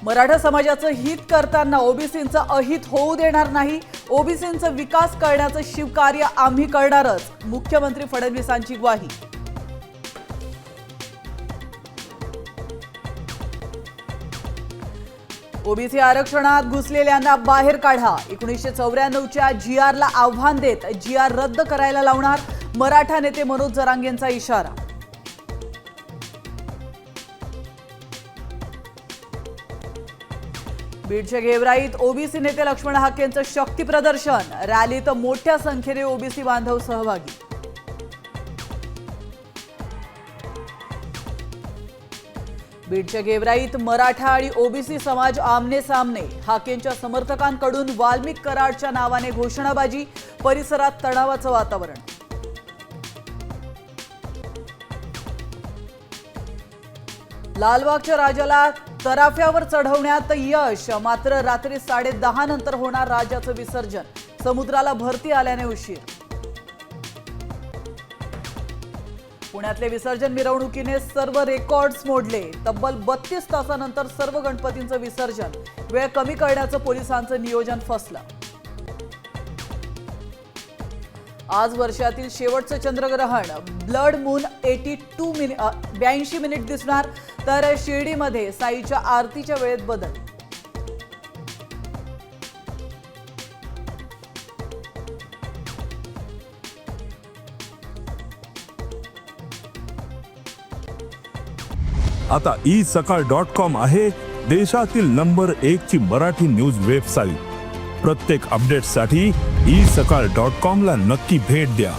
मराठा समाजाचं हित करताना ओबीसींचं अहित होऊ देणार नाही। ओबीसींचा विकास करण्याचं शिवकार्य आम्ही करणारच, मुख्यमंत्री फडणवीसांची ग्वाही। ओबीसी आरक्षणात घुसलेल्यांना बाहेर काढा। 1994च्या जीआरला आव्हान देत जीआर रद्द करायला लावणार, मराठा नेते मनोज जरांगेंचा इशारा। बीडच्या गेवराईत ओबीसी नेते लक्ष्मण हाकेंचं शक्ती प्रदर्शन, रॅलीत मोठ्या संख्येने ओबीसी बांधव सहभागी। बीडच्या गेवराईत मराठा आणि ओबीसी समाज आमने सामने, हाकेंच्या समर्थकांकडून वाल्मिक कराडच्या नावाने घोषणाबाजी, परिसरात तणावाचं वातावरण। लालबागच्या राजाला तराफ्यावर चढवण्यात यश, मात्र रात्री 10:30 नंतर होणार राजाचं विसर्जन, समुद्राला भरती आल्याने उशीर। पुण्यातले विसर्जन मिरवणुकीने सर्व रेकॉर्ड्स मोडले, तब्बल 32 तासानंतर सर्व गणपतींचं विसर्जन, वेळ कमी करण्याचं पोलिसांचं नियोजन फसलं। आज वर्षातील शेवटचं चंद्रग्रहण, ब्लड मून 82 मिनिट दिसणार, तर शिर्डीमध्ये साईच्या आरतीच्या वेळेत बदल। आता isakal.com आहे देशातील नंबर 1 ची मराठी न्यूज वेबसाईट। प्रत्येक अपडेटसाठी isakal.com ला नक्की भेट द्या।